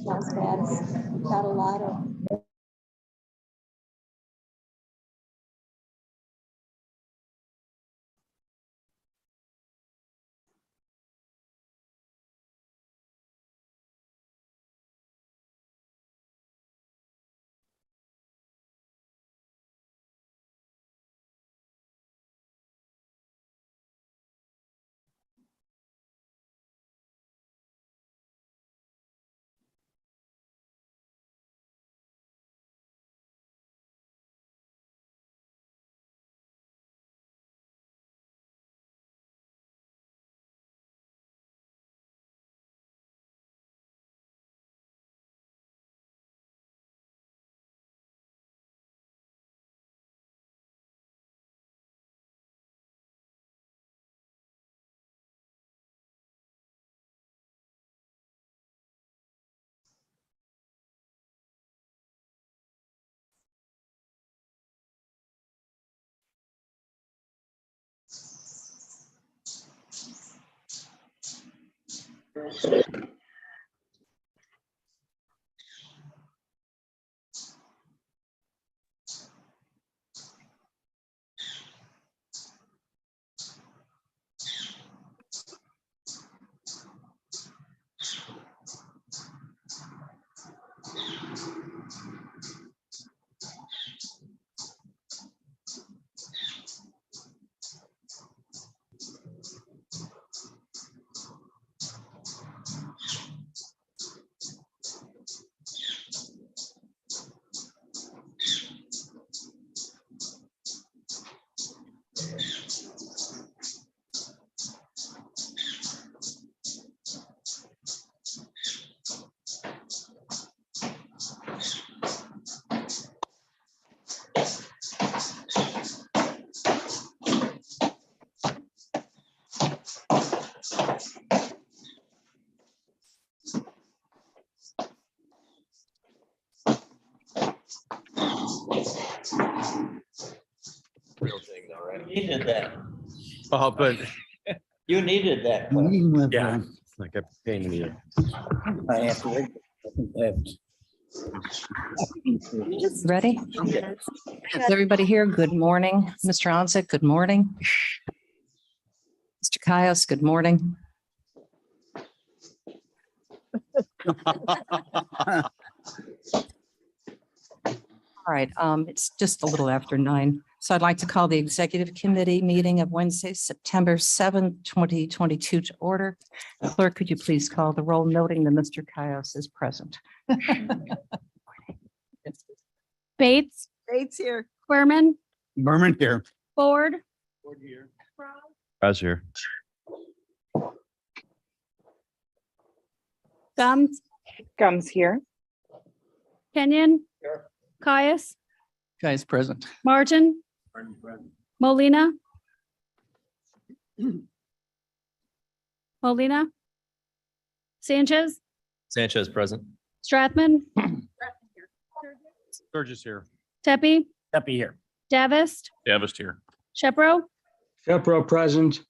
Sounds bad. It's got a lot of. Real thing though, right? You needed that. Oh, but You needed that. yeah, it's like a pain in the ear. I have to wait. Ready? Is everybody here? Good morning. Mr. Onset, good morning. Mr. Caius, good morning. All right, it's just a little after 9. So I'd like to call the Executive Committee meeting of Wednesday, September 7th, 2022 to order. Clerk, could you please call the roll, noting that Mr. Caius is present? Bates, Bates here. Querman, Berman here. Ford, Guys here. Gums here. Kenyon. Caius, Guys present. Martin, Molina. Molina. Sanchez, Sanchez present. Strathman, Sturgis here. Tepe, Happy here. Davist, Davist here. Shepro, Shepro present.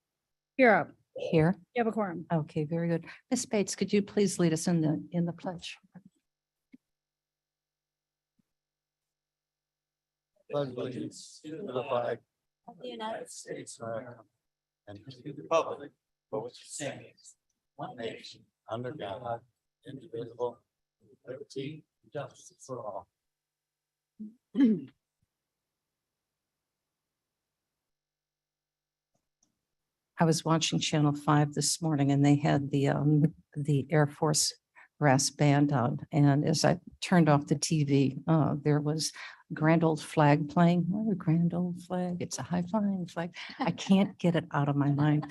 Europe. Here. You have a quorum. Okay, very good. Ms. Bates, could you please lead us in the pledge? Pledge allegiance to the flag Of the United States of America and to the republic for which it stands, one nation, under God, indivisible, with liberty and justice for all. I was watching Channel 5 this morning and they had the Air Force brass band on. And as I turned off the TV, there was Grand Old Flag playing. Oh, Grand Old Flag. It's a high flying flag. I can't get it out of my mind.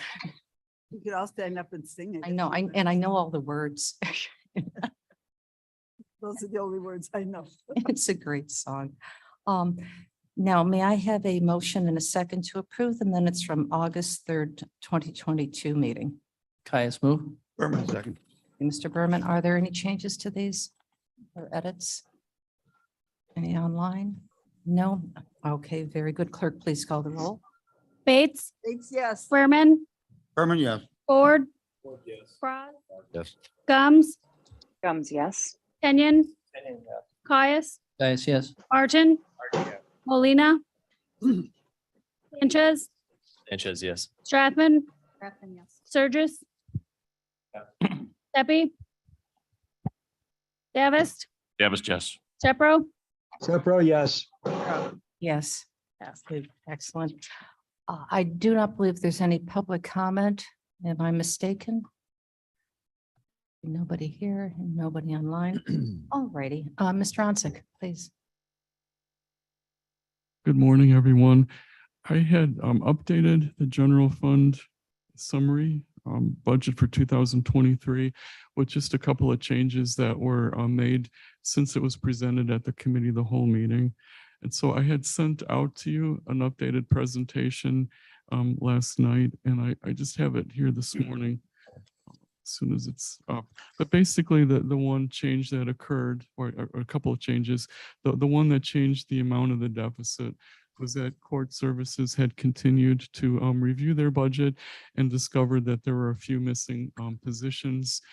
You could all stand up and sing it. I know, and I know all the words. Those are the only words I know. It's a great song. Now, may I have a motion and a second to approve the minutes from August 3rd, 2022 meeting? Caius move. Berman second. Mr. Berman, are there any changes to these or edits? Any online? No? Okay, very good. Clerk, please call the roll. Bates, Bates, yes. Berman, Berman, yes. Ford, Yes. Frog, Yes. Gums, Gums, yes. Kenyon, Caius, Caius, yes. Martin, Molina, Sanchez, Sanchez, yes. Strathman, Surges, Pepe, Davis, Davis, yes. Shepro, Pepper, yes. Yes. Good. Excellent. I do not believe there's any public comment. Am I mistaken? Nobody here, and nobody online. All righty. Mr. Onsick, please. Good morning, everyone. I had updated the general fund summary budget for 2023 with just a couple of changes that were made since it was presented at the committee of the whole meeting. And so I had sent out to you an updated presentation last night, and I just have it here this morning as soon as it's up. But basically the one change that occurred, or a couple of changes, the one that changed the amount of the deficit was that court services had continued to review their budget and discovered that there were a few missing positions.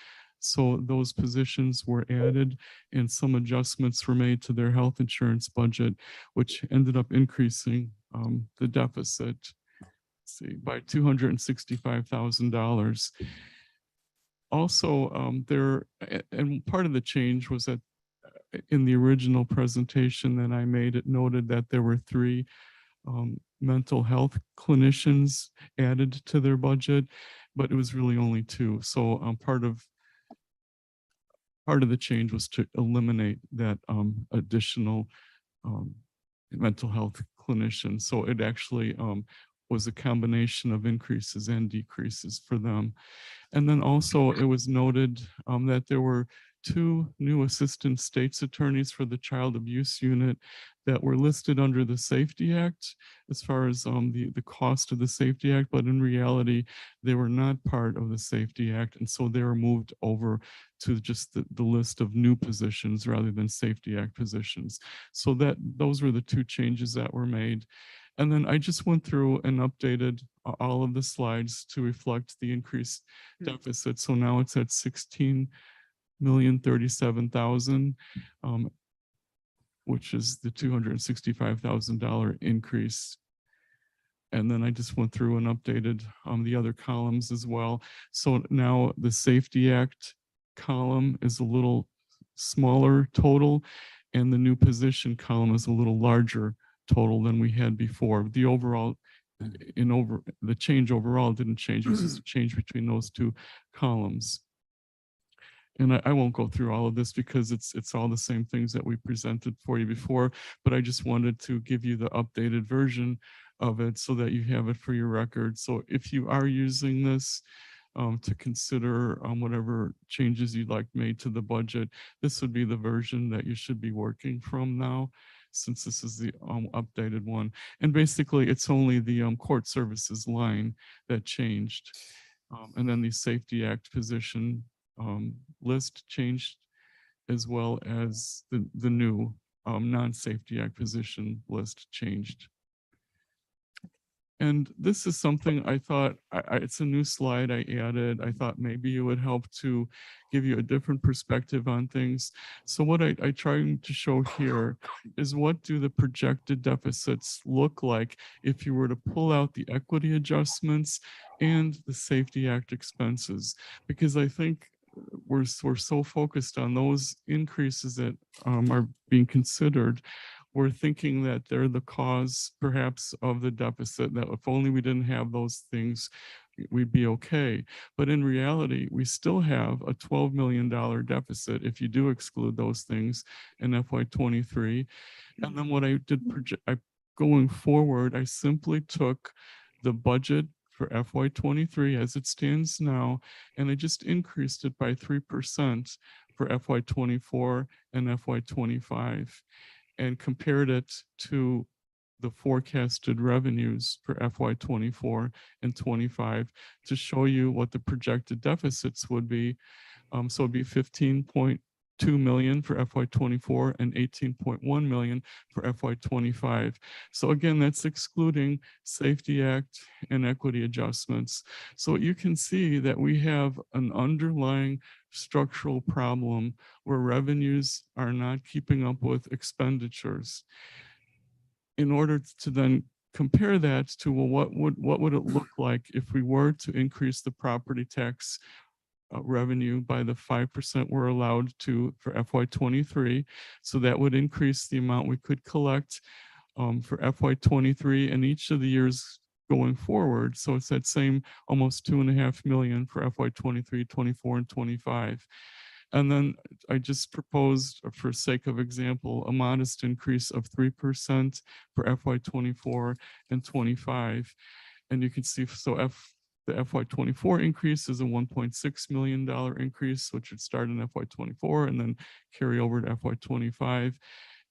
So those positions were added and some adjustments were made to their health insurance budget, which ended up increasing the deficit, by $265,000. Also, and part of the change was that in the original presentation that I made, it noted that there were 3 mental health clinicians added to their budget, but it was really only 2. So part of the change was to eliminate that additional mental health clinician. So it actually was a combination of increases and decreases for them. And then also it was noted that there were 2 new assistant state's attorneys for the child abuse unit that were listed under the Safety Act as far as the cost of the Safety Act, but in reality, they were not part of the Safety Act. And so they were moved over to just the list of new positions rather than Safety Act positions. So those were the 2 changes that were made. And then I just went through and updated all of the slides to reflect the increased deficit. So now it's at 16,037,000, which is the $265,000 increase. And then I just went through and updated the other columns as well. So now the Safety Act column is a little smaller total, and the new position column is a little larger total than we had before. The overall, the change overall didn't change. It was just a change between those 2 columns. And I won't go through all of this because it's all the same things that we presented for you before, but I just wanted to give you the updated version of it so that you have it for your record. So if you are using this to consider whatever changes you'd like made to the budget, this would be the version that you should be working from now, since this is the updated one. And basically it's only the court services line that changed. And then the Safety Act position list changed, as well as the new non-Safety Act position list changed. And this is something I thought, it's a new slide I added. I thought maybe it would help to give you a different perspective on things. So what I trying to show here is, what do the projected deficits look like if you were to pull out the equity adjustments and the Safety Act expenses? Because I think we're so focused on those increases that are being considered. We're thinking that they're the cause perhaps of the deficit, that if only we didn't have those things, we'd be okay. But in reality, we still have a $12 million deficit if you do exclude those things in FY23. And then what I did going forward, I simply took the budget for FY23 as it stands now, and I just increased it by 3% for FY24 and FY25. And compared it to the forecasted revenues for FY '24 and '25 to show you what the projected deficits would be. So it'd be 15.2 million for FY '24 and 18.1 million for FY '25. So again, that's excluding Safety Act and equity adjustments. So you can see that we have an underlying structural problem where revenues are not keeping up with expenditures. In order to then compare that to, well, what would it look like if we were to increase the property tax revenue by the 5% we're allowed to for FY '23. So that would increase the amount we could collect for FY '23 and each of the years going forward. So it's that same almost 2.5 million for FY '23, '24, and '25. And then I just proposed, for sake of example, a modest increase of 3% for FY '24 and '25. And you can see, so the FY '24 increase is a $1.6 million increase, which would start in FY '24 and then carry over to FY '25.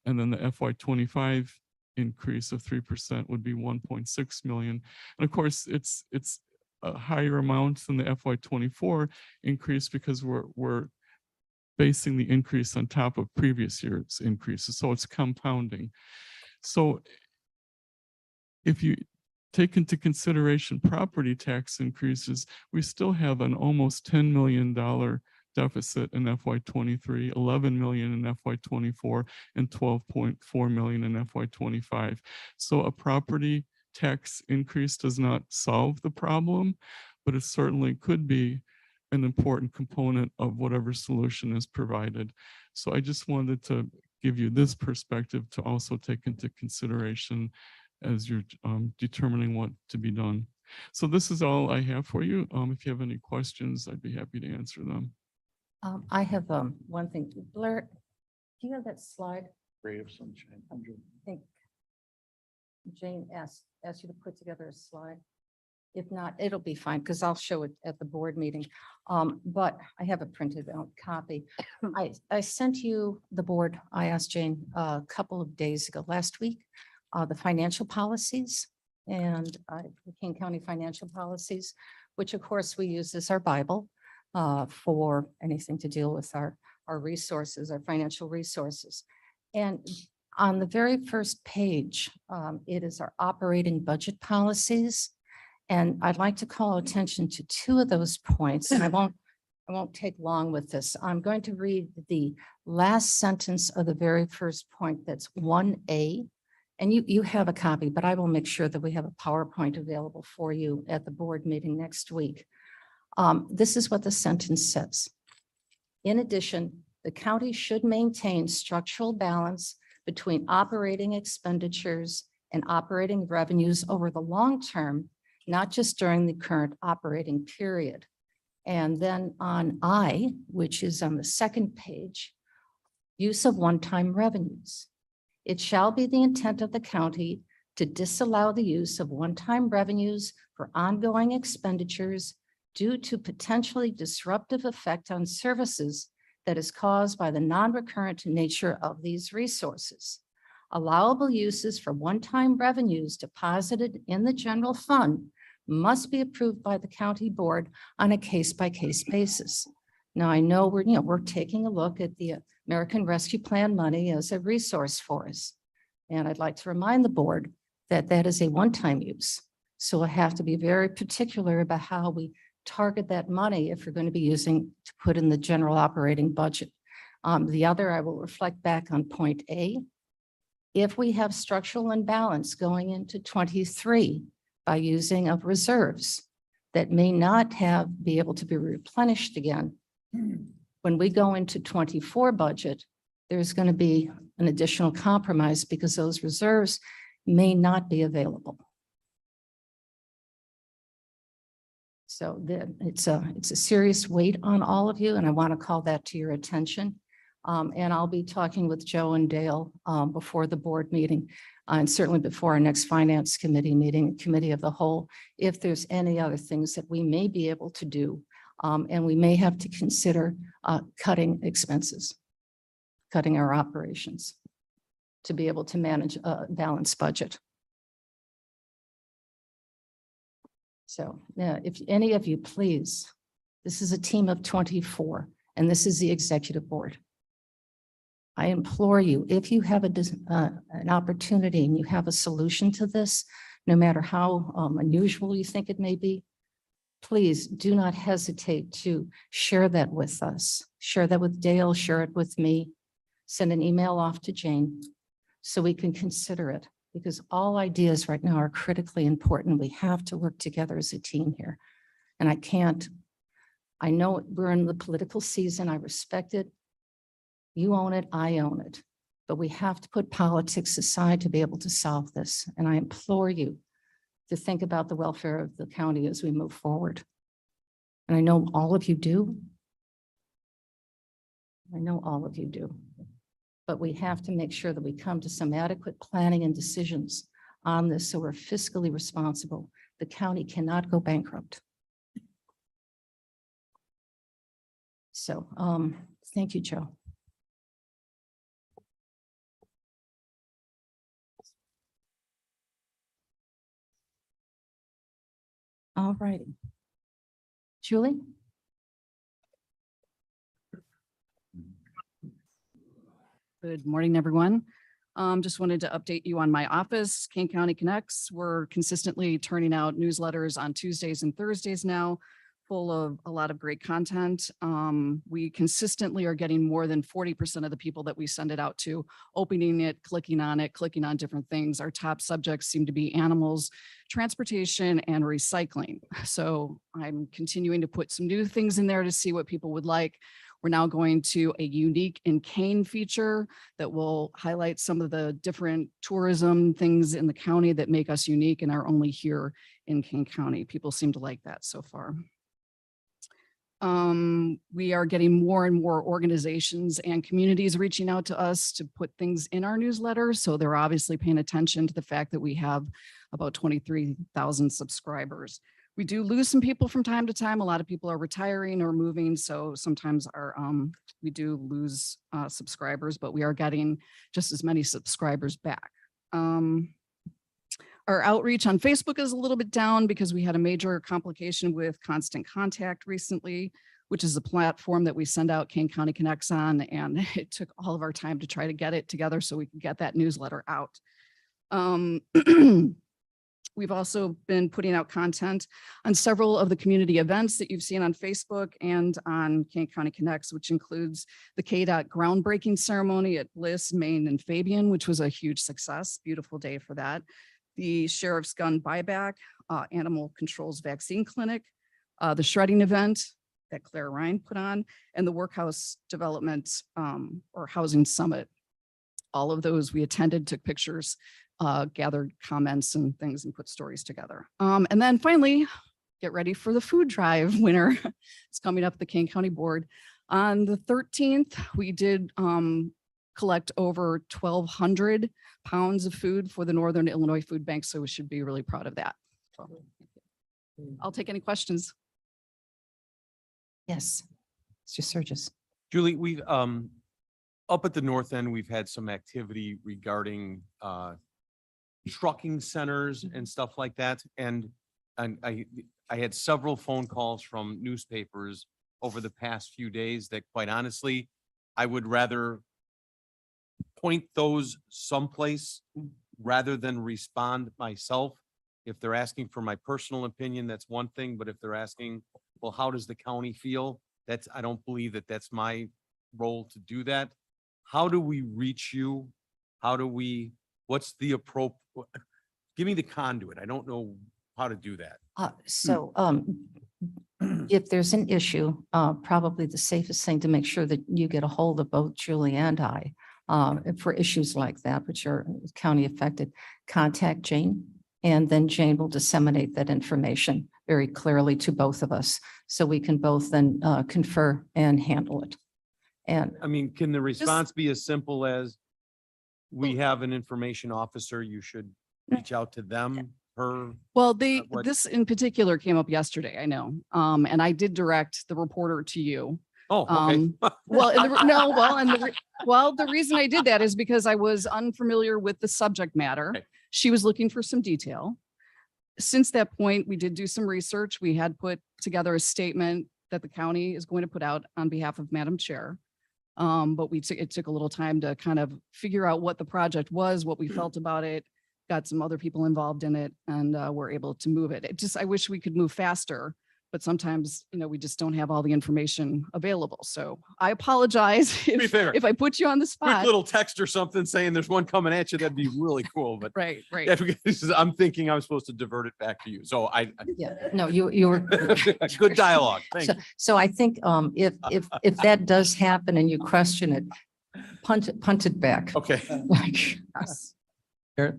And then the FY '25 increase of 3% would be 1.6 million. And of course, it's a higher amount than the FY '24 increase because we're basing the increase on top of previous year's increases. So it's compounding. So if you take into consideration property tax increases, we still have an almost $10 million deficit in FY '23, 11 million in FY '24, and 12.4 million in FY '25. So a property tax increase does not solve the problem, but it certainly could be an important component of whatever solution is provided. So I just wanted to give you this perspective to also take into consideration as you're determining what to be done. So this is all I have for you. If you have any questions, I'd be happy to answer them. I have one thing. Blair, do you have that slide? Ray of sunshine. I think Jane asked you to put together a slide. If not, it'll be fine because I'll show it at the board meeting. But I have a printed out copy. I sent you the board. I asked Jane a couple of days ago, last week, the financial policies and the Kane County financial policies, which of course we use as our Bible for anything to deal with our resources, our financial resources. And on the very first page, it is our operating budget policies. And I'd like to call attention to two of those points, and I won't take long with this. I'm going to read the last sentence of the very first point. That's 1A. And you have a copy, but I will make sure that we have a PowerPoint available for you at the board meeting next week. This is what the sentence says. In addition, the county should maintain structural balance between operating expenditures and operating revenues over the long term, not just during the current operating period. And then on I, which is on the second page, use of one-time revenues. It shall be the intent of the county to disallow the use of one-time revenues for ongoing expenditures due to potentially disruptive effect on services that is caused by the non-recurrent nature of these resources. Allowable uses for one-time revenues deposited in the general fund must be approved by the county board on a case-by-case basis. Now, I know we're taking a look at the American Rescue Plan money as a resource for us. And I'd like to remind the board that that is a one-time use. So we'll have to be very particular about how we target that money if we're going to be using to put in the general operating budget. The other, I will reflect back on point A. If we have structural imbalance going into 23 by using of reserves that may not be able to be replenished again, when we go into 24 budget, there's going to be an additional compromise because those reserves may not be available. So it's a serious weight on all of you, and I want to call that to your attention. And I'll be talking with Joe and Dale before the board meeting, and certainly before our next finance committee meeting, committee of the whole, if there's any other things that we may be able to do. And we may have to consider cutting expenses, cutting our operations to be able to manage a balanced budget. So, yeah, if any of you, please, this is a team of 24, and this is the executive board. I implore you, if you have an opportunity and you have a solution to this, no matter how unusual you think it may be, please do not hesitate to share that with us. Share that with Dale, share it with me. Send an email off to Jane so we can consider it, because all ideas right now are critically important. We have to work together as a team here. And I know we're in the political season. I respect it. You own it, I own it. But we have to put politics aside to be able to solve this. And I implore you to think about the welfare of the county as we move forward. And I know all of you do. I know all of you do. But we have to make sure that we come to some adequate planning and decisions on this so we're fiscally responsible. The county cannot go bankrupt. So, thank you, Joe. All righty. Julie? Good morning, everyone. Just wanted to update you on my office, Kane County Connects. We're consistently turning out newsletters on Tuesdays and Thursdays now, full of a lot of great content. We consistently are getting more than 40% of the people that we send it out to, opening it, clicking on different things. Our top subjects seem to be animals, transportation, and recycling. So I'm continuing to put some new things in there to see what people would like. We're now going to a unique in Kane feature that will highlight some of the different tourism things in the county that make us unique and are only here in Kane County. People seem to like that so far. We are getting more and more organizations and communities reaching out to us to put things in our newsletter. So they're obviously paying attention to the fact that we have about 23,000 subscribers. We do lose some people from time to time. A lot of people are retiring or moving. So sometimes we do lose subscribers, but we are getting just as many subscribers back. Our outreach on Facebook is a little bit down because we had a major complication with Constant Contact recently, which is a platform that we send out Kane County Connects on, and it took all of our time to try to get it together so we could get that newsletter out. We've also been putting out content on several of the community events that you've seen on Facebook and on Kane County Connects, which includes the KDOT groundbreaking ceremony at Bliss, Maine, and Fabian, which was a huge success. Beautiful day for that. The Sheriff's Gun Buyback, Animal Control's Vaccine Clinic, the shredding event that Claire Ryan put on, and the Workhouse Development or Housing Summit. All of those we attended, took pictures, gathered comments and things and put stories together. And then finally, get ready for the food drive winner. It's coming up at the Kane County Board. On the 13th, we did collect over 1,200 pounds of food for the Northern Illinois Food Bank. So we should be really proud of that. So, I'll take any questions. Yes. Mr. Surges. Julie, we've up at the north end, we've had some activity regarding trucking centers and stuff like that. And I had several phone calls from newspapers over the past few days that, quite honestly, I would rather point those someplace rather than respond myself. If they're asking for my personal opinion, that's one thing. But if they're asking, well, how does the county feel? I don't believe that that's my role to do that. How do we reach you? What's the appropriate, give me the conduit. I don't know how to do that. If there's an issue, probably the safest thing to make sure that you get a hold of both Julie and I for issues like that, which are county affected, contact Jane, and then Jane will disseminate that information very clearly to both of us so we can both then confer and handle it. And I mean, can the response be as simple as we have an information officer, you should reach out to them, her? Well, what- this in particular came up yesterday, I know. And I did direct the reporter to you. Oh, okay. The reason I did that is because I was unfamiliar with the subject matter. Okay. She was looking for some detail. since that point, we did do some research. We had put together a statement that the county is going to put out on behalf of Madam Chair. But it took a little time to kind of figure out what the project was, what we felt about it, got some other people involved in it, and we're able to move it. I wish we could move faster, but sometimes, we just don't have all the information available. So I apologize be fair, if I put you on the quick spot. little text or something saying there's one coming at you, that'd be really cool, but Right. I'm thinking I'm supposed to divert it back to you. So Yeah, no, you were. good dialogue. Thank So, you. so I think if that does happen and you question it, punt it back. Okay. Like,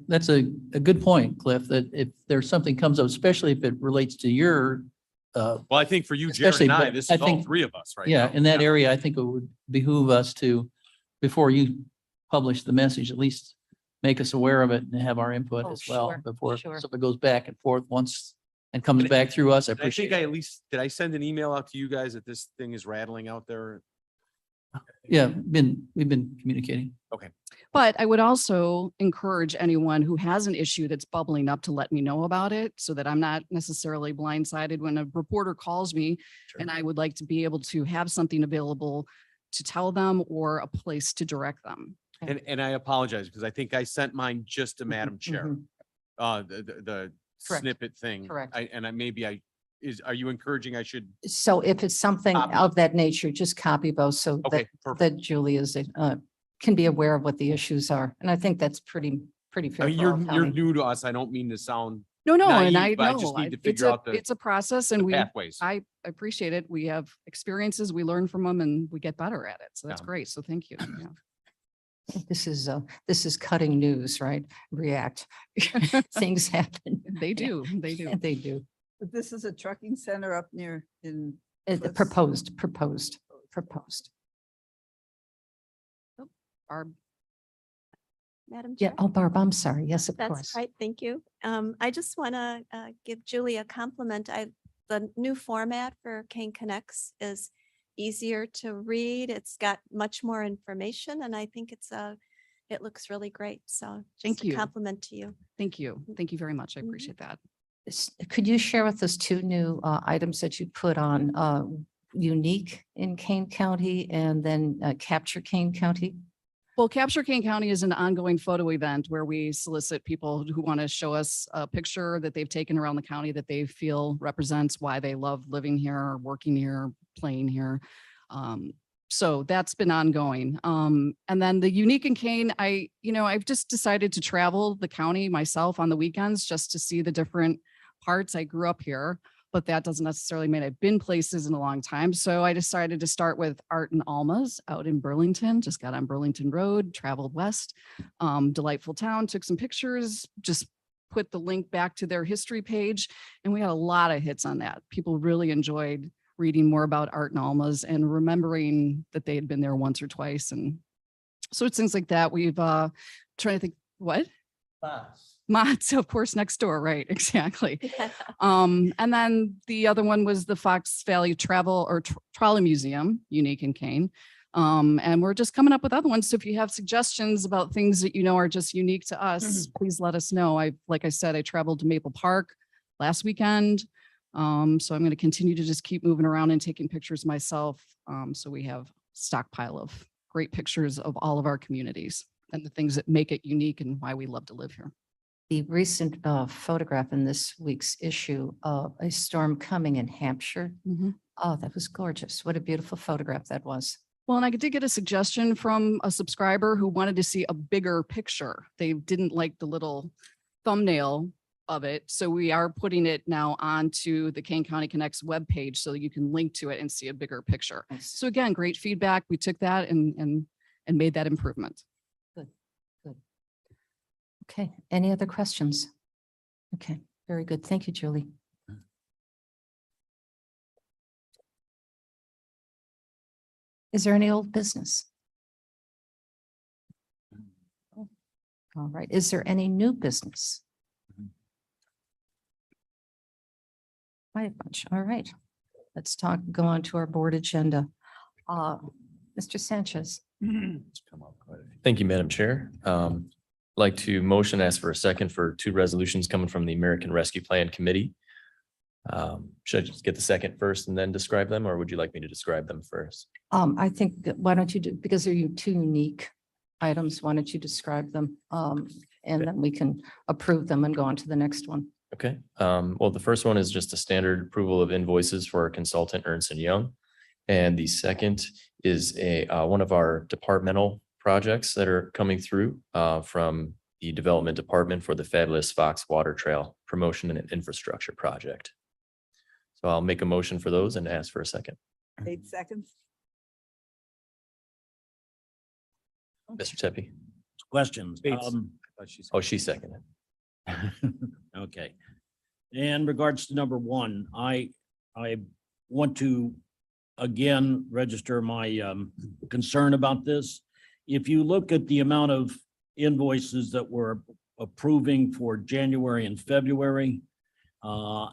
That's a good point, Cliff, that if there's something comes up, especially if it relates to your, Well, I think for you, Jared Especially, and I, but this I is all think- three of us, right? yeah, now. in that area, I think it would behoove us to, before you publish the message, at least make us aware of it and have our input Oh, as well sure, before sure. something goes back and forth once and comes back through us. I And I appreciate think it. I at least, did I send an email out to you guys that this thing is rattling out there? Yeah, we've been communicating. But I would also encourage anyone who has an issue that's bubbling up to let me know about it so that I'm not necessarily blindsided when a reporter calls me. And I would like to be able to have something available to tell them or a place to direct them. And I apologize because I think I sent mine just to Madam Chair. mhm. The Correct. snippet thing. Correct. Are you encouraging I should? So if it's something Copy. of that nature, just copy both so Okay, that, perfect. that Julie can be aware of what the issues are. And I think that's pretty I fair. mean, for all you're county. new to us. I don't mean to sound No, and I naive, but I know just need to it's figure out it's a process and pathways. I appreciate it. We have experiences, we learn from them and we get better at it. So that's Yeah. great. So thank you. Yeah. This is cutting news, right? React. Things happen. They do. They do. But this is a trucking center up near Let's- Proposed. Barb, Madam Yeah. Chair? Oh, Barb, I'm sorry. Yes, of That's course. right, thank you. I just want to give Julie a compliment. The new format for Kane Connects is easier to read. It's got much more information and I think it looks really great. So Thank just a you. compliment to you. thank you. Thank you very much. I Mhm. appreciate that. Could you share with us two new items that you put on unique in Kane County and then capture Kane County? Well, Capture Kane County is an ongoing photo event where we solicit people who want to show us a picture that they've taken around the county that they feel represents why they love living here, or working here, playing here. So that's been ongoing. And then the unique in Kane, I've just decided to travel the county myself on the weekends just to see the different parts. I grew up here, but that doesn't necessarily mean I've been places in a long time. So I decided to start with Art and Alma's out in Burlington, just got on Burlington Road, traveled west, delightful town, took some pictures, just put the link back to their history page. And we had a lot of hits on that. People really enjoyed reading more about Art and Alma's and remembering that they had been there once or twice. And so it's things like that. We've trying to think, what? Mott's, of course, next door, right? Exactly. And then the other one was the Fox Valley Travel or Trolley Museum, unique in Kane. And we're just coming up with other ones. So if you have suggestions about things that are just unique to us, please let us know. Like I said, I traveled to Maple Park last weekend. So I'm going to continue to just keep moving around and taking pictures myself. So we have stockpile of great pictures of all of our communities and the things that make it unique and why we love to live here. The recent photograph in this week's issue of a storm coming in Hampshire. Oh, that was gorgeous. What a beautiful photograph that was. Well, and I did get a suggestion from a subscriber who wanted to see a bigger picture. They didn't like the little thumbnail of it. So we are putting it now onto the Kane County Connects webpage so that you can link to it and see a bigger picture. Nice. So again, great feedback. We took that and made that improvement. Okay, any other questions? Okay, very good. Thank you, Julie. Is there any old business? All right, is there any new business? I have a bunch. All right, let's go on to our board agenda. Mr. Sanchez. Thank you, Madam Chair. Like to motion, ask for a second for two resolutions coming from the American Rescue Plan Committee. Should I just get the second first and then describe them, or would you like me to describe them first? I think that why don't you do, because they're two unique items, why don't you describe them? And then we can approve them and go on to the next one. Okay, well, the first one is just a standard approval of invoices for our consultant Ernst & Young. And the second is one of our departmental projects that are coming through from the Development Department for the Fabulous Fox Water Trail Promotion and Infrastructure Project. So I'll make a motion for those and ask for a second. 8 seconds. Mr. Tepe. Questions? Oh, she seconded. Okay. In regards to number one, I want to again register my concern about this. If you look at the amount of invoices that we're approving for January and February,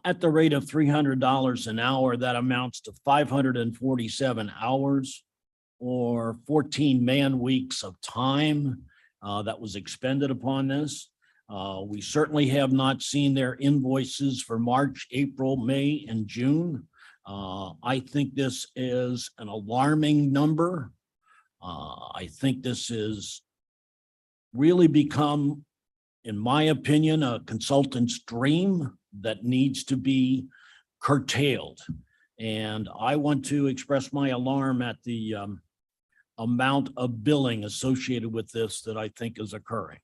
at the rate of $300 an hour, that amounts to 547 hours or 14 man weeks of time that was expended upon this. We certainly have not seen their invoices for March, April, May, and June. I think this is an alarming number. I think this is really become, in my opinion, a consultant's dream that needs to be curtailed. And I want to express my alarm at the amount of billing associated with this that I think is occurring.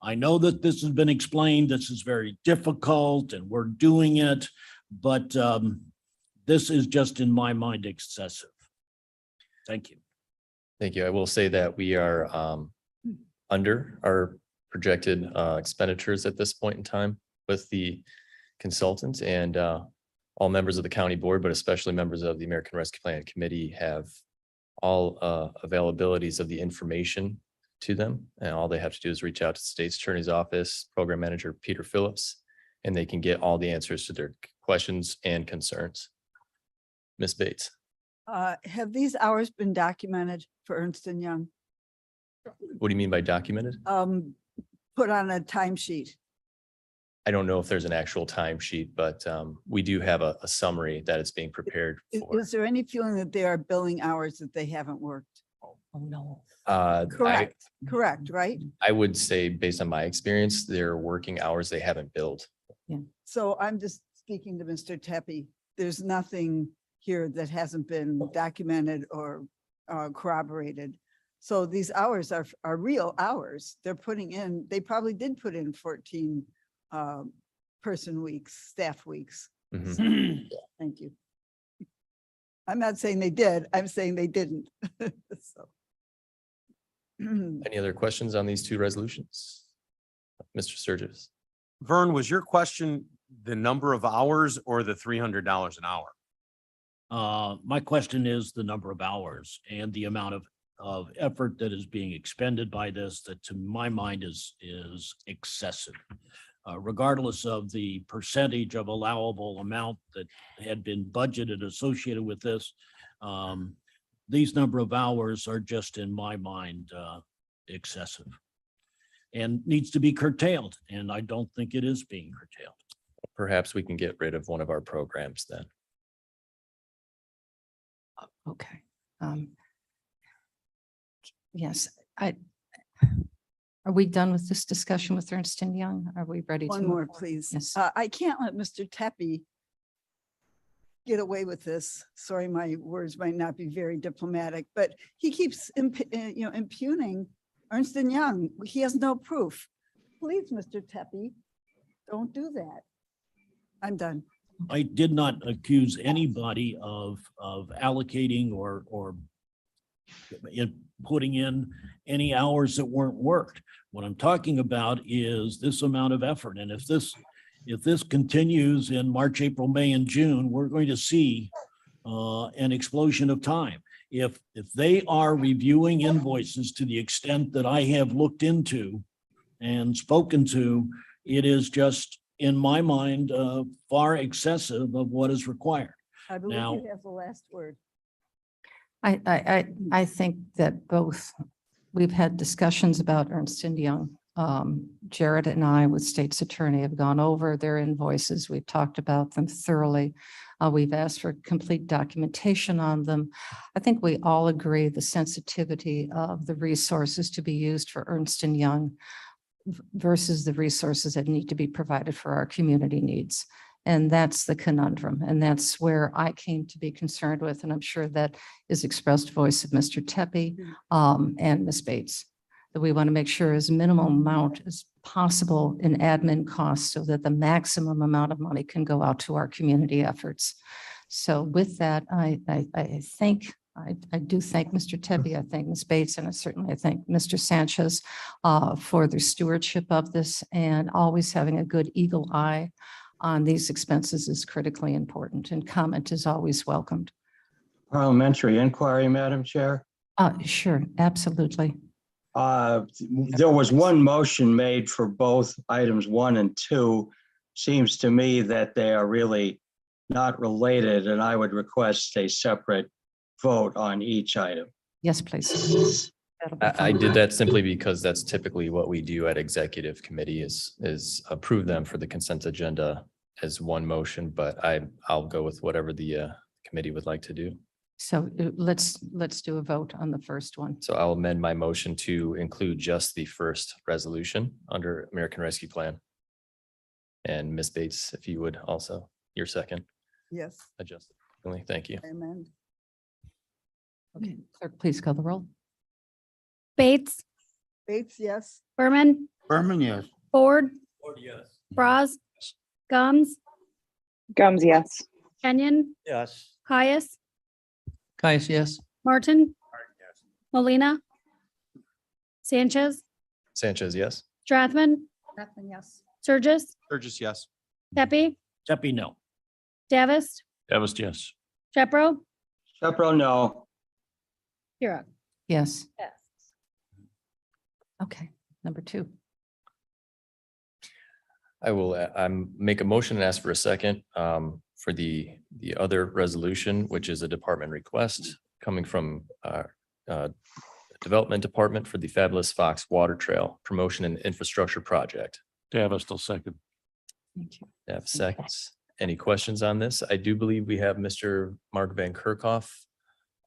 I know that this has been explained, this is very difficult and we're doing it, but this is just in my mind excessive. Thank you. Thank you. I will say that we are under our projected expenditures at this point in time with the consultants, and all members of the county board, but especially members of the American Rescue Plan Committee have all availabilities of the information to them. And all they have to do is reach out to the state's attorney's office, program manager Peter Phillips, and they can get all the answers to their questions and concerns. Ms. Bates. Have these hours been documented for Ernst & Young? What do you mean by documented? Put on a timesheet? I don't know if there's an actual timesheet, but we do have a summary that is being prepared for. Is there any feeling that they are billing hours that they haven't worked? Oh, no. Correct, right? I would say, based on my experience, they're working hours they haven't billed. So I'm just speaking to Mr. Tepe. There's nothing here that hasn't been documented or corroborated. So these hours are real hours. They're putting in, they probably did put in 14 person weeks, staff weeks. Mhm. Thank you. I'm not saying they did, I'm saying they didn't. So. Any other questions on these two resolutions? Mr. Sturgis. Vern, was your question the number of hours or the $300 an hour? My question is the number of hours and the amount of effort that is being expended by this, that to my mind is excessive. Regardless of the percentage of allowable amount that had been budgeted associated with this, these number of hours are just, in my mind, excessive and needs to be curtailed. And I don't think it is being curtailed. Perhaps we can get rid of one of our programs then. Okay. Yes, are we done with this discussion with Ernst & Young? Are we ready to? One move more, on? please. Yes. I can't let Mr. Tepe get away with this. Sorry, my words might not be very diplomatic, but he keeps impugning Ernst & Young. He has no proof. Please, Mr. Tepe, don't do that. I'm done. I did not accuse anybody of allocating or putting in any hours that weren't worked. What I'm talking about is this amount of effort. And if this continues in March, April, May, and June, we're going to see an explosion of time. If they are reviewing invoices to the extent that I have looked into and spoken to, it is just, in my mind, far excessive of what is required. I believe Now- you have the last word. I think that both, we've had discussions about Ernst & Young. Jared and I with State's Attorney have gone over their invoices. We've talked about them thoroughly. We've asked for complete documentation on them. I think we all agree the sensitivity of the resources to be used for Ernst & Young versus the resources that need to be provided for our community needs. And that's the conundrum. And that's where I came to be concerned with, and I'm sure that is expressed voice of Mr. Tepe and Ms. Bates, that we want to make sure as minimal amount as possible in admin costs so that the maximum amount of money can go out to our community efforts. So with that, I do thank Mr. Tepe, I thank Ms. Bates, and I thank Mr. Sanchez for their stewardship of this, and always having a good eagle eye on these expenses is critically important, and comment is always welcomed. Parliamentary Inquiry, Madam Chair. Sure, absolutely. There was one motion made for both items 1 and 2. Seems to me that they are really not related, and I would request a separate vote on each item. Yes, please. That'll be I fine. did that simply because that's typically what we do at executive committee is approve them for the consent agenda as one motion, but I'll go with whatever the committee would like to do. So let's do a vote on the first one. So I'll amend my motion to include just the first resolution under American Rescue Plan. And Ms. Bates, if you would also, your second, Yes, adjust. Thank you. I amend. Okay, clerk, please call the roll. Bates, Bates, yes. Berman, Berman, yes. Ford, yes. Bras, Gums, Gums, yes. Kenyon, Yes. Caius, Caius, yes. Martin, Molina, Sanchez, Sanchez, yes. Strathman, Yes. Surges, Burgess, yes. Pepe, Tepe, no. Davis, Davis, yes. Shepro, Shepro, no. Kira. Yes. Yes. Okay, number 2. I will, make a motion and ask for a second for the other resolution, which is a department request coming from Development Department for the Fabulous Fox Water Trail Promotion and Infrastructure Project. Davis, still second. Thank you. Have seconds. Any questions on this? I do believe we have Mr. Mark Van Kerkhoff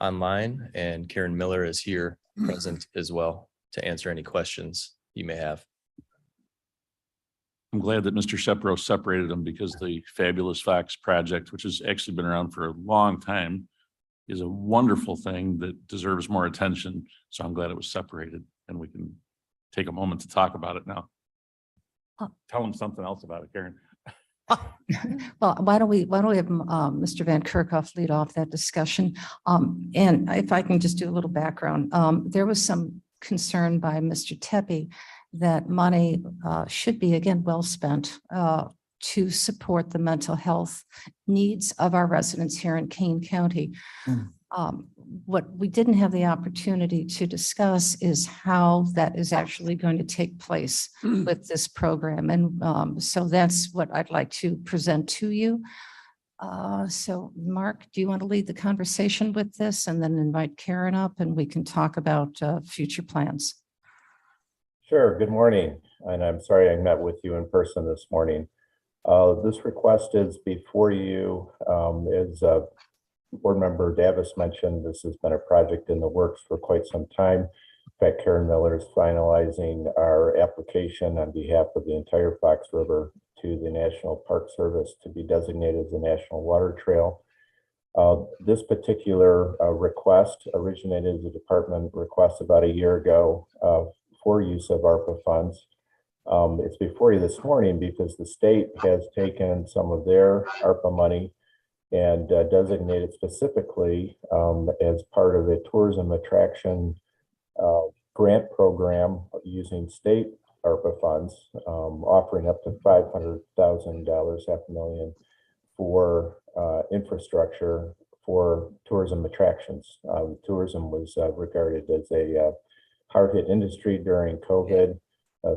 online, and Karen Miller is here present as well to answer any questions you may have. I'm glad that Mr. Shepro separated them because the Fabulous Fox project, which has actually been around for a long time, is a wonderful thing that deserves more attention. So I'm glad it was separated and we can take a moment to talk about it now. Tell him something else about it, Karen. Well, why don't we have Mr. Van Kerkhoff lead off that discussion? And if I can just do a little background, there was some concern by Mr. Tepe that money should be again well spent to support the mental health needs of our residents here in Kane County. What we didn't have the opportunity to discuss is how that is actually going to take place with this program. And so that's what I'd like to present to you. So Mark, do you want to lead the conversation with this and then invite Karen up and we can talk about future plans? Sure. Good morning. And I'm sorry I met with you in person this morning. This request is before you. As Board Member Davis mentioned, this has been a project in the works for quite some time. In fact, Karen Miller is finalizing our application on behalf of the entire Fox River to the National Park Service to be designated as a National Water Trail. This particular request originated as a department request about a year ago for use of ARPA funds. It's before you this morning because the state has taken some of their ARPA money and designated specifically as part of a tourism attraction grant program using state ARPA funds, offering up to $500,000, $500,000 for infrastructure for tourism attractions. Tourism was regarded as a hard-hit industry during COVID.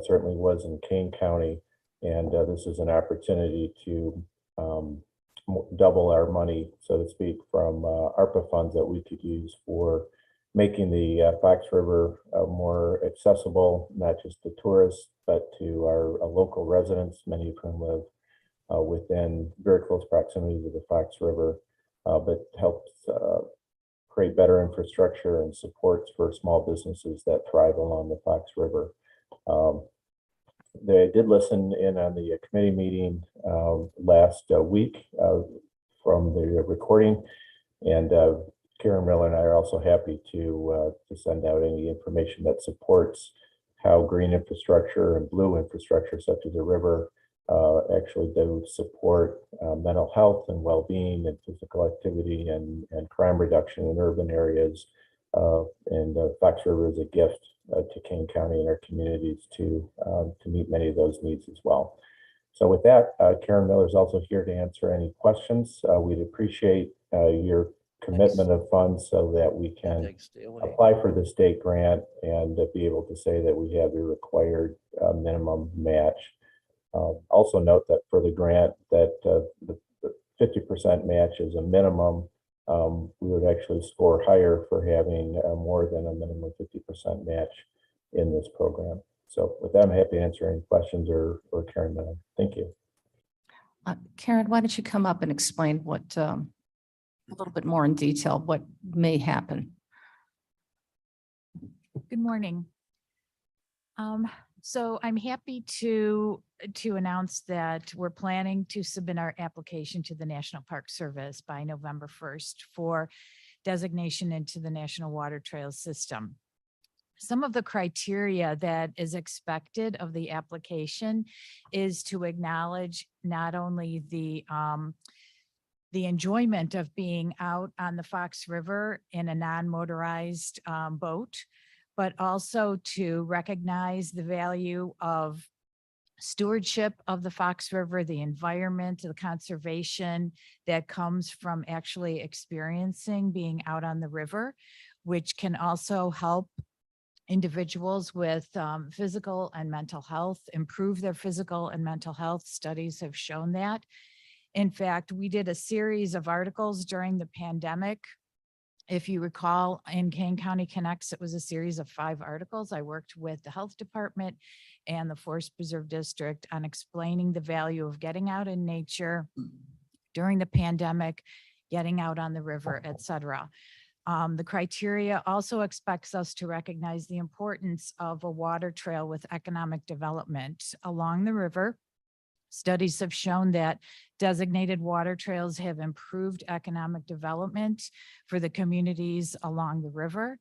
Certainly was in Kane County, and this is an opportunity to double our money, so to speak, from ARPA funds that we could use for making the Fox River more accessible, not just to tourists, but to our local residents, many of whom live within very close proximity to the Fox River, but helps create better infrastructure and supports for small businesses that thrive along the Fox River. They did listen in on the committee meeting last week from the recording, and Karen Miller and I are also happy to send out any information that supports how green infrastructure and blue infrastructure, such as the river, actually do support mental health and well-being and physical activity and crime reduction in urban areas. And Fox River is a gift to Kane County and our communities to meet many of those needs as well. So with that, Karen Miller is also here to answer any questions. We'd appreciate your commitment of funds so that we can apply for the state grant and be able to say that we have the required minimum match. Also note that for the grant that the 50% match is a minimum. We would actually score higher for having more than a minimum 50% match in this program. So with that, I'm happy to answer any questions or Karen Miller. Thank you. Karen, why don't you come up and explain what, a little bit more in detail, what may happen? Good morning. So I'm happy to announce that we're planning to submit our application to the National Park Service by November 1st for designation into the National Water Trails System. Some of the criteria that is expected of the application is to acknowledge not only the enjoyment of being out on the Fox River in a non-motorized boat, but also to recognize the value of stewardship of the Fox River, the environment, the conservation that comes from actually experiencing being out on the river, which can also help individuals with physical and mental health, improve their physical and mental health. Studies have shown that. In fact, we did a series of articles during the pandemic. If you recall, in Kane County Connects, it was a series of 5 articles. I worked with the health department and the Forest Preserve District on explaining the value of getting out in nature during the pandemic, getting out on the river, et cetera. The criteria also expects us to recognize the importance of a water trail with economic development along the river. Studies have shown that designated water trails have improved economic development for the communities along the river.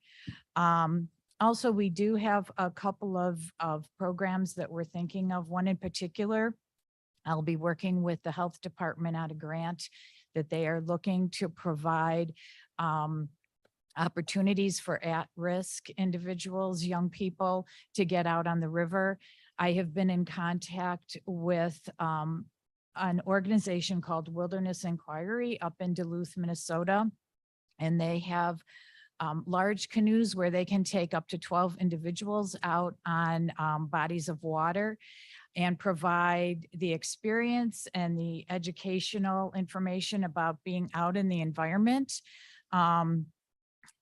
Also, we do have a couple of programs that we're thinking of. One in particular, I'll be working with the health department on a grant that they are looking to provide opportunities for at-risk individuals, young people, to get out on the river. I have been in contact with an organization called Wilderness Inquiry up in Duluth, Minnesota, and they have large canoes where they can take up to 12 individuals out on bodies of water and provide the experience and the educational information about being out in the environment.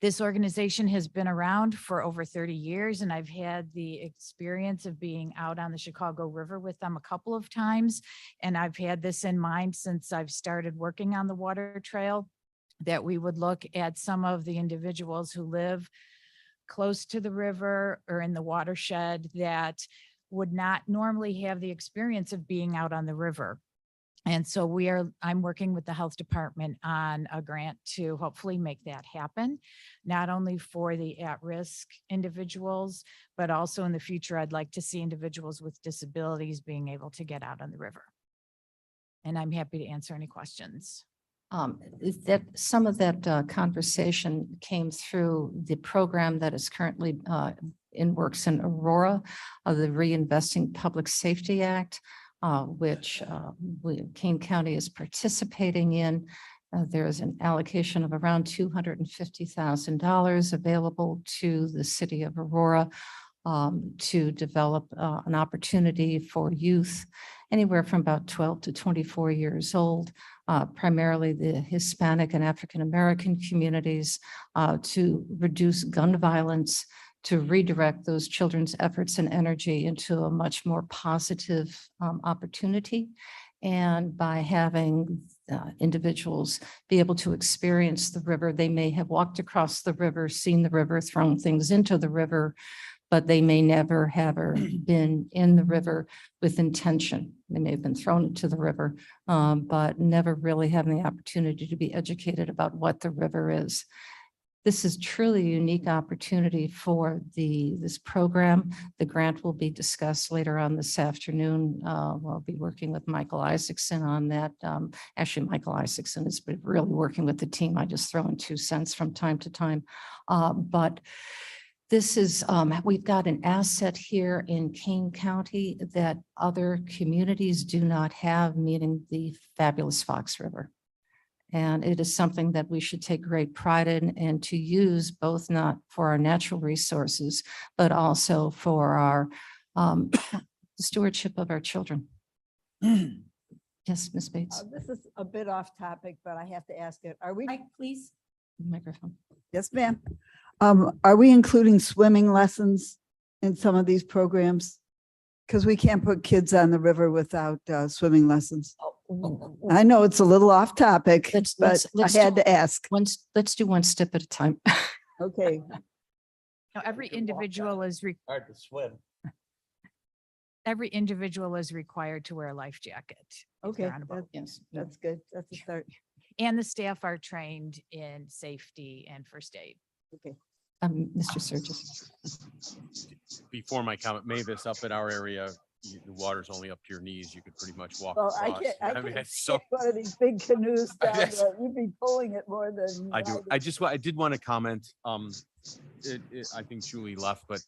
This organization has been around for over 30 years, and I've had the experience of being out on the Chicago River with them a couple of times. And I've had this in mind since I've started working on the water trail, that we would look at some of the individuals who live close to the river or in the watershed that would not normally have the experience of being out on the river. And so I'm working with the health department on a grant to hopefully make that happen, not only for the at-risk individuals, but also in the future, I'd like to see individuals with disabilities being able to get out on the river. And I'm happy to answer any questions. That some of that conversation came through the program that is currently in works in Aurora of the Reinvesting Public Safety Act, which Kane County is participating in. There is an allocation of around $250,000 available to the city of Aurora to develop an opportunity for youth anywhere from about 12 to 24 years old, primarily the Hispanic and African-American communities, to reduce gun violence, to redirect those children's efforts and energy into a much more positive opportunity. And by having individuals be able to experience the river, they may have walked across the river, seen the river, thrown things into the river, but they may never have been in the river with intention. They may have been thrown into the river, but never really having the opportunity to be educated about what the river is. This is truly a unique opportunity for this program. The grant will be discussed later on this afternoon. We'll be working with Michael Isaacson on that. Actually, Michael Isaacson has been really working with the team. I just throw in 2 cents from time to time. But this is, we've got an asset here in Kane County that other communities do not have, meaning the fabulous Fox River. And it is something that we should take great pride in and to use both not for our natural resources, but also for our stewardship of our children. Yes, Ms. Bates. This is a bit off topic, but I have to ask it. Are we? Please. Microphone. Yes, ma'am. Are we including swimming lessons in some of these programs? Because we can't put kids on the river without swimming lessons. I know it's a little off topic, but I had to ask. Let's do one step at a time. Okay. Now, every individual is Hard to swim. every individual is required to wear a life jacket. if Okay, they're on a boat. Yes. that's good. That's a start. And the staff are trained in safety and first aid. Okay. Mr. Surges. Before my comment, Mavis, up at our area, the water's only up to your knees. You could pretty much walk Well, across. I mean, can't it's so, get one of these big canoes down Yes. there. You'd be pulling it more than. I do. I did want to comment. I think Julie left, but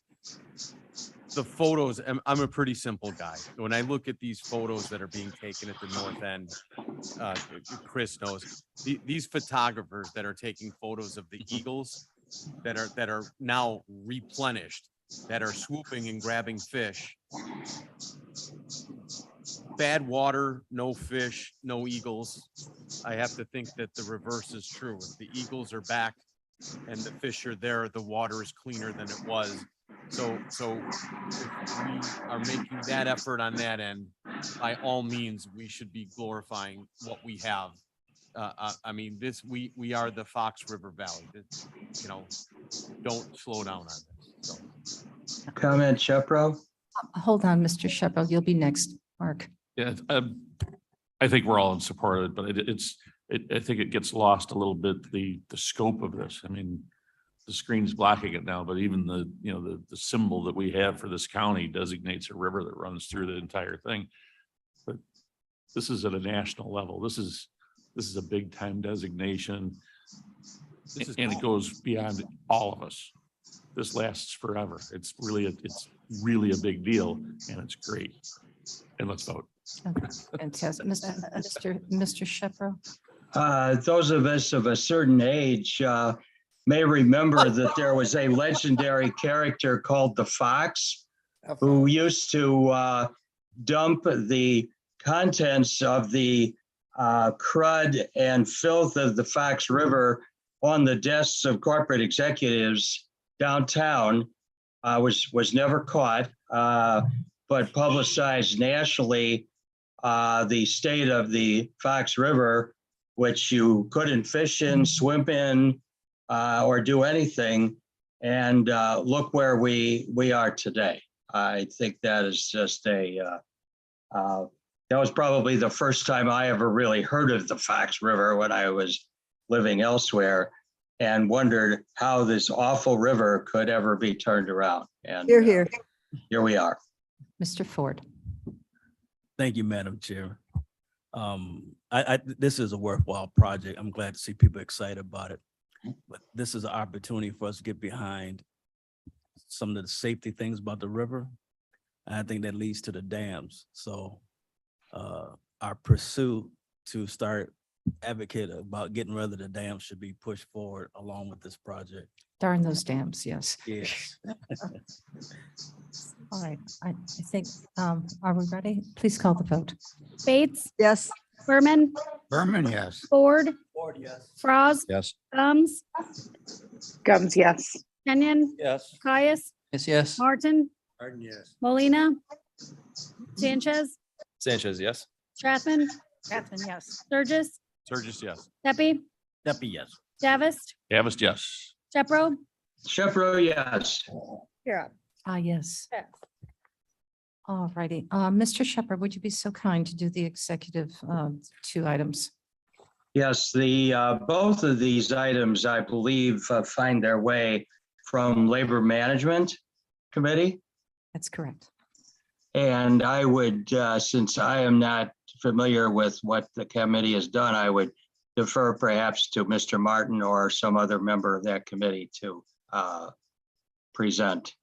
the photos, I'm a pretty simple guy. When I look at these photos that are being taken at the north end, Chris knows, these photographers that are taking photos of the eagles that are now replenished, that are swooping and grabbing fish. Bad water, no fish, no eagles. I have to think that the reverse is true. If the eagles are back and the fish are there, the water is cleaner than it was. So if we are making that effort on that end, by all means, we should be glorifying what we have. I mean, we are the Fox River Valley. You know, don't slow down on this. So. Comment, Shepro? Hold on, Mr. Shepherd, you'll be next, Mark. Yeah, I think we're all in support of it, but I think it gets lost a little bit, the scope of this. I mean, the screen's blocking it now, but even the symbol that we have for this county designates a river that runs through the entire thing. But this is at a national level. This is a big time designation. And it goes beyond all of us. This lasts forever. It's really a big deal and it's great. And let's vote. Okay, fantastic. Mr. Shepherd. Those of us of a certain age may remember that there was a legendary character called the Fox who used to dump the contents of the crud and filth of the Fox River on the desks of corporate executives downtown. Was never caught, but publicized nationally the state of the Fox River, which you couldn't fish in, swim in, or do anything. And look where we are today. I think that is just that was probably the first time I ever really heard of the Fox River when I was living elsewhere and wondered how this awful river could ever be turned around. And Here. Here we are. Mr. Ford. Thank you, Madam Chair. This is a worthwhile project. I'm glad to see people excited about it. But this is an opportunity for us to get behind some of the safety things about the river. And I think that leads to the dams. So our pursuit to start advocate about getting rid of the dam should be pushed forward along with this project. Darn those dams, yes. Yes. All right, I think, are we ready? Please call the vote. Bates, Yes. Berman, Berman, yes. Ford, Ford, yes. Frost, Yes. Gums, Gums, yes. Kenyon, Yes. Caius, Yes, yes. Martin, Martin, yes. Molina, Sanchez, Sanchez, yes. Strathman, Strathman, yes. Sturgis, Sturgis, yes. Pepe, Deputy, yes. Davis, Davis, yes. Shepro, Shepro, yes. Kira. Yes. Yes. All righty. Mr. Shepherd, would you be so kind to do the executive, 2 items? Yes, both of these items, I believe, find their way from Labor Management Committee. That's correct. And I would, since I am not familiar with what the committee has done, I would defer perhaps to Mr. Martin or some other member of that committee to present.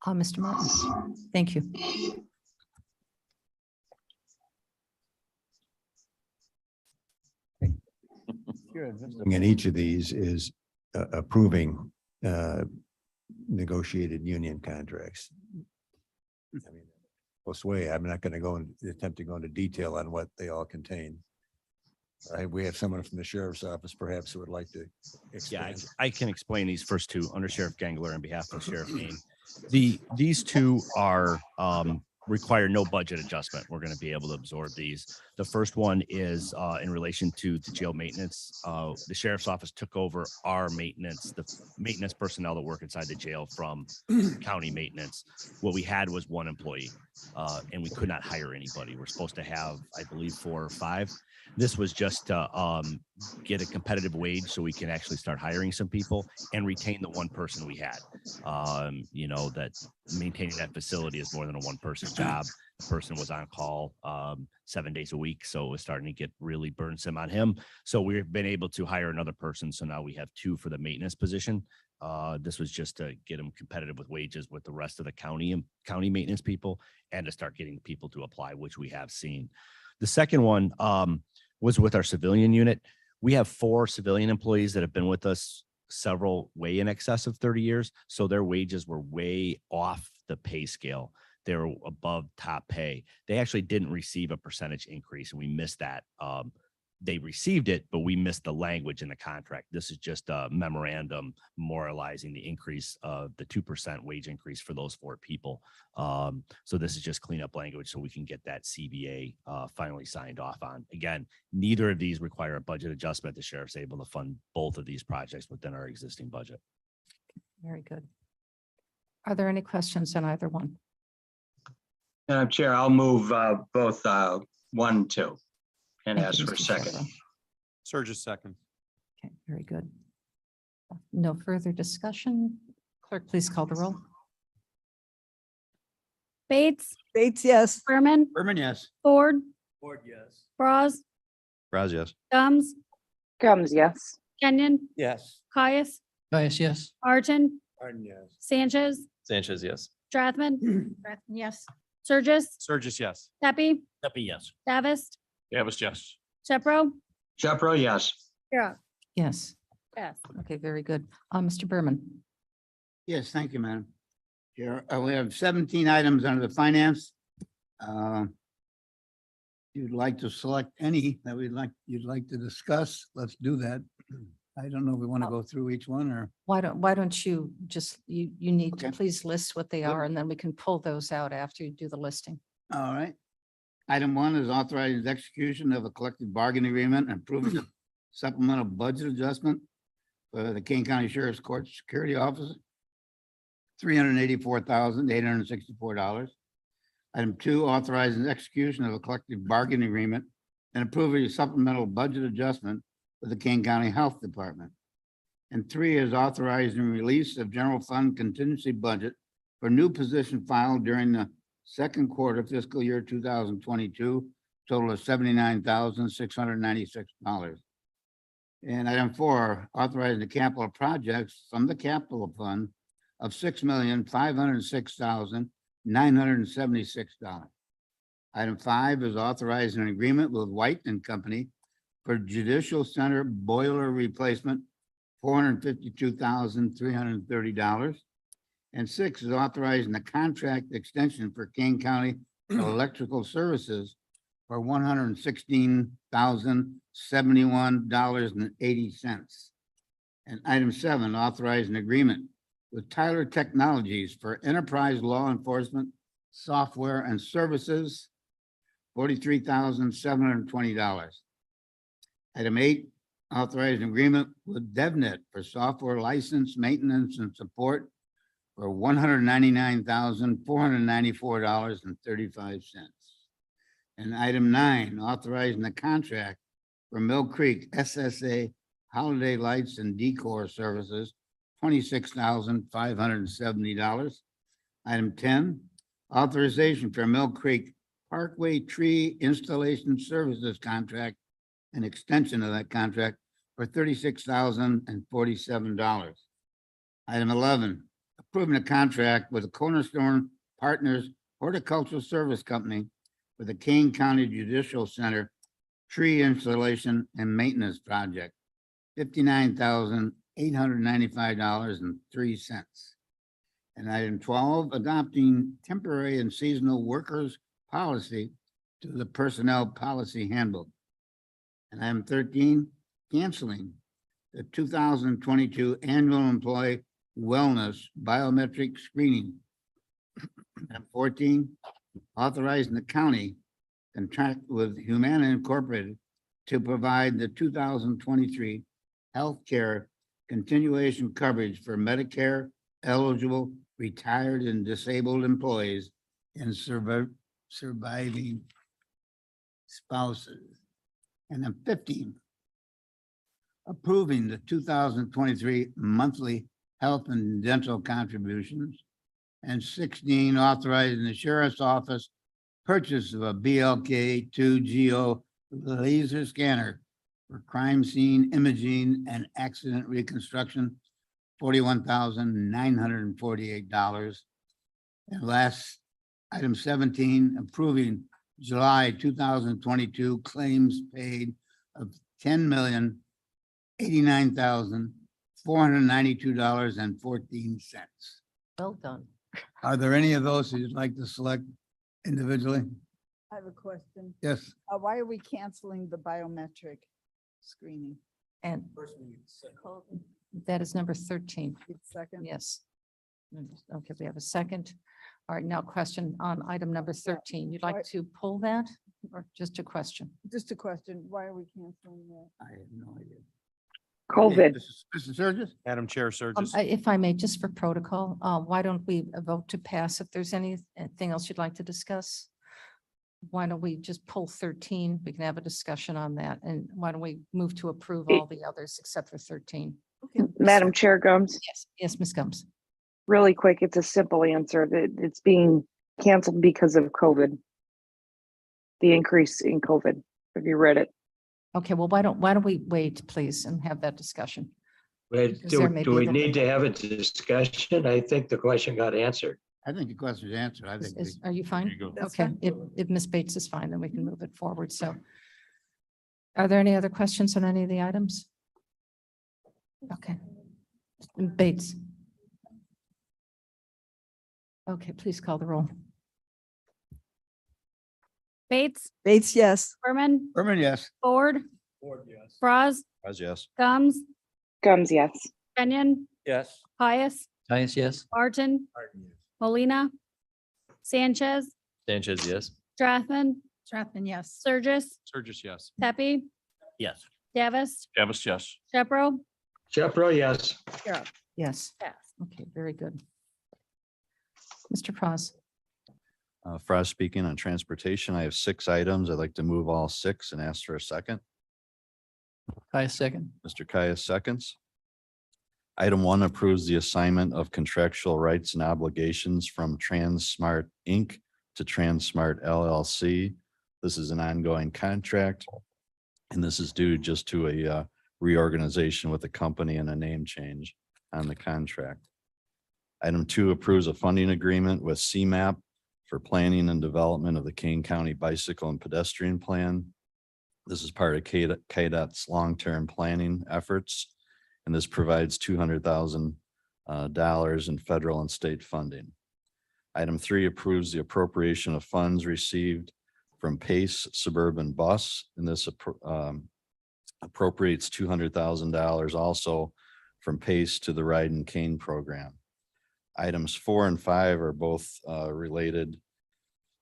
Mr. Martin, thank you. And each of these is approving negotiated union contracts. I mean, way, I'm not going to go and attempt to go into detail on what they all contain. We have someone from the sheriff's office perhaps who would like to Yeah, expand. I can explain these first two under Sheriff Gangler on behalf of Sheriff Kane. These two are require no budget adjustment. We're going to be able to absorb these. The first one is in relation to the jail maintenance. The sheriff's office took over our maintenance, the maintenance personnel that work inside the jail from county maintenance. What we had was 1 employee and we could not hire anybody. We're supposed to have, I believe, 4 or 5. This was just to get a competitive wage so we can actually start hiring some people and retain the 1 person we had. You know, that maintaining that facility is more than a 1-person job. The person was on call 7 days a week, so it was starting to get really burdensome on him. So we've been able to hire another person. So now we have 2 for the maintenance position. This was just to get them competitive with wages with the rest of the county maintenance people and to start getting people to apply, which we have seen. The second one was with our civilian unit. We have 4 civilian employees that have been with us several way in excess of 30 years. So their wages were way off the pay scale. They were above top pay. They actually didn't receive a percentage increase, and we missed that. They received it, but we missed the language in the contract. This is just a memorandum memorializing the increase of the 2% wage increase for those 4 people. So this is just cleanup language so we can get that CBA finally signed off on. Again, neither of these require a budget adjustment. The sheriff's able to fund both of these projects within our existing budget. Very good. Are there any questions on either one? Madam Chair, I'll move both 1 and 2 and Thank ask you, for a Mr. second. Shepherd. Sturgis, second. Okay, very good. No further discussion. Clerk, please call the roll. Bates, Bates, yes. Berman, Berman, yes. Ford, Ford, yes. Frost, Raz, yes. Gums, Gums, yes. Kenyon, Yes. Yes, Caius, yes. Martin, Martin, yes. Sanchez, Sanchez, yes. Strathman, Strathman, yes. Sturgis, Sturgis, yes. Pepe, Deputy, yes. Davis, Davis, yes. Shepro, Shepro, yes. Kira. Yes. Yes. Okay, very good. Mr. Berman. Yes, thank you, Madam Chair. We have 17 items under the finance. You'd like to select any that you'd like to discuss, let's do that. I don't know if we want to go through each one or. Why don't you just, you need to Okay. please list what they Good. are and then we can pull those out after you do the listing. All right. Item 1 is authorized execution of a collective bargaining agreement and approving a supplemental budget adjustment for the Kane County Sheriff's Court Security Office, $384,864. Item 2, authorizing execution of a collective bargaining agreement and approving a supplemental budget adjustment for the Kane County Health Department. And 3 is authorizing release of general fund contingency budget for new position filed during the second quarter fiscal year 2022, total of $79,696. And item 4, authorizing the capital projects from the capital fund of $6,506,976. Item 5 is authorizing an agreement with White and Company for Judicial Center boiler replacement, $452,330. And 6 is authorizing the contract extension for Kane County Electrical Services for $116,071.80. And item 7, authorize an agreement with Tyler Technologies for enterprise law enforcement software and services, $43,720. Item 8, authorize an agreement with DevNet for software license, maintenance, and support for $199,494.35. And item 9, authorizing the contract for Mill Creek SSA holiday lights and decor services, $26,570. Item 10, authorization for Mill Creek Parkway Tree Installation Services contract and extension of that contract for $36,047. Item 11, approving a contract with the Cornerstone Partners Horticultural Service Company for the Kane County Judicial Center tree installation and maintenance project, $59,895.03. And item 12, adopting temporary and seasonal workers policy to the personnel policy handbook. And item 13, canceling the 2022 annual employee wellness biometric screening. And 14, authorizing the county contract with Humana Incorporated to provide the 2023 healthcare continuation coverage for Medicare eligible retired and disabled employees and surviving spouses. And then 15, approving the 2023 monthly health and dental contributions. And 16, authorizing the sheriff's office purchase of a BLK2GO laser scanner for crime scene imaging and accident reconstruction, $41,948. And last, item 17, approving July 2022 claims paid of $10,089,492.14. Well done. Are there any of those that you'd like to select individually? I have a question. Yes. Why are we canceling the biometric screening? And that is number 13. Second? Yes. Okay, we have a second. All right, now question on item number 13. You'd like Why- to pull that or just a question? Just a question. Why are we canceling that? I have no idea. COVID. Mr. Surges? Madam Chair, Surges. If I may, just for protocol, why don't we vote to pass? If there's anything else you'd like to discuss? Why don't we just pull 13? We can have a discussion on that. And why don't we move to approve all the others except for 13? Madam Chair Gomes, Yes, yes, Ms. Gomes. really quick, it's a simple answer that it's being canceled because of COVID. The increase in COVID. Have you read it? Okay, well, why don't we wait, please, and have that discussion? Wait, Because there may do be we the- need to have a discussion? I think the question got answered. I think the question is answered. I think. Are you fine? you go. That's Okay, fine. if Ms. Bates is fine, then we can move it forward. So are there any other questions on any of the items? Okay. Bates. Okay, please call the roll. Bates, Bates, yes. Berman, Berman, yes. Ford, Froz, Yes. Gums, Gums, yes. Kenyon, Yes. Pius, Caius, yes. Barton, Molina, Sanchez, Sanchez, yes. Strathman, Strathman, yes. Surges, Surges, yes. Pepe, Yes. Davis, Davis, yes. Shepro, Shepro, yes. Yes. pass. Okay, very good. Mr. Pross. Frost speaking on transportation. I have 6 items. I'd like to move all 6 and ask for a second. Caius, second. Mr. Caius seconds. Item 1 approves the assignment of contractual rights and obligations from TransSmart Inc. to TransSmart LLC. This is an ongoing contract, and this is due just to a reorganization with the company and a name change on the contract. Item 2 approves a funding agreement with Cmap for planning and development of the Kane County Bicycle and Pedestrian Plan. This is part of KDOT's long-term planning efforts, and this provides $200,000 in federal and state funding. Item 3 approves the appropriation of funds received from Pace Suburban Bus, and this appropriates $200,000 also from Pace to the Ride and Kane program. Items 4 and 5 are both related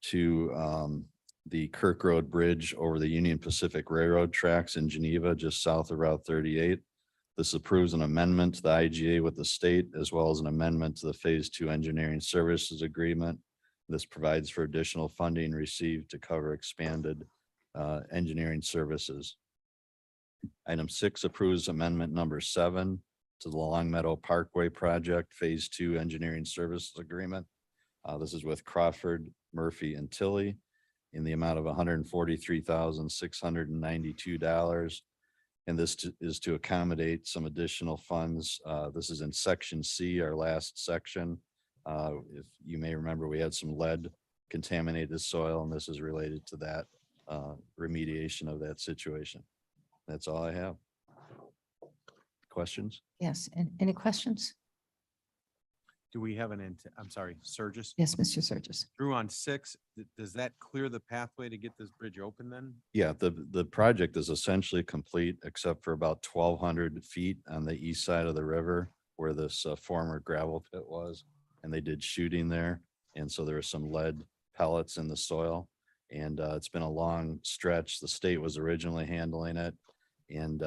to the Kirk Road Bridge over the Union Pacific Railroad tracks in Geneva, just south of Route 38. This approves an amendment to the IGA with the state, as well as an amendment to the Phase 2 Engineering Services Agreement. This provides for additional funding received to cover expanded engineering services. Item 6 approves amendment number 7 to the Long Meadow Parkway Project Phase 2 Engineering Services Agreement. This is with Crawford, Murphy, and Tilly in the amount of $143,692. And this is to accommodate some additional funds. This is in section C, our last section. If you may remember, we had some lead contaminated soil, and this is related to that remediation of that situation. That's all I have. Questions? Yes, and any questions? Do we have I'm sorry, Surges? Yes, Mr. Surges. Through on 6, does that clear the pathway to get this bridge open then? Yeah, the project is essentially complete except for about 1,200 feet on the east side of the river where this former gravel pit was. And they did shooting there. And so there were some lead pellets in the soil. And it's been a long stretch. The state was originally handling it. And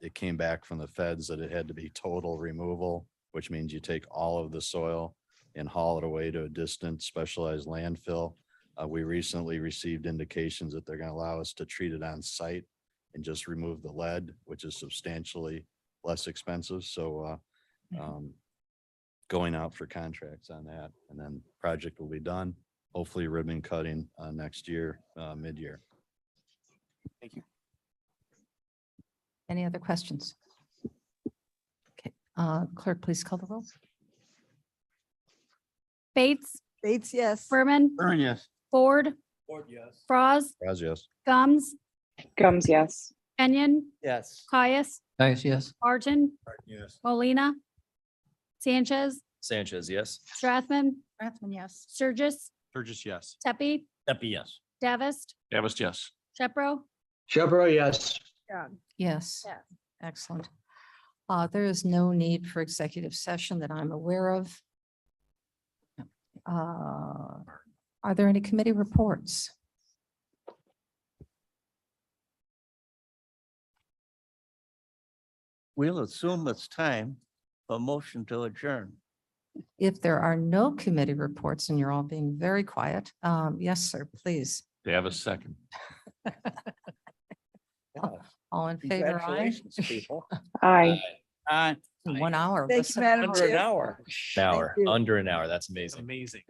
it came back from the feds that it had to be total removal, which means you take all of the soil and haul it away to a distant specialized landfill. We recently received indications that they're going to allow us to treat it on site and just remove the lead, which is substantially less expensive. So going out for contracts on that, and then project will be done, hopefully ribbon cutting next year, mid-year. Thank you. Any other questions? Okay, clerk, please call the roll. Bates, Bates, yes. Berman, Burn, yes. Ford, Ford, yes. Froz, Yes. Gums, Gums, yes. Kenyon, Yes. Caius, Caius, yes. Barton, Yes. Molina, Sanchez, Sanchez, yes. Strathman, Strathman, yes. Sturgis, Surges, yes. Tepe, Deputy, yes. Davis, Davis, yes. Shepro, Shepherd, yes. Yes. Yes. Excellent. There is no need for executive session that I'm aware of. Are there any committee reports? We'll assume it's time for a motion to adjourn. If there are no committee reports and you're all being very quiet, yes, sir, please. Davis, second. All in favor, aye? Congratulations, people. Aye. 1 hour. Thank you, Madam Under Chair. an hour. An hour, you. under an hour. That's amazing. Amazing.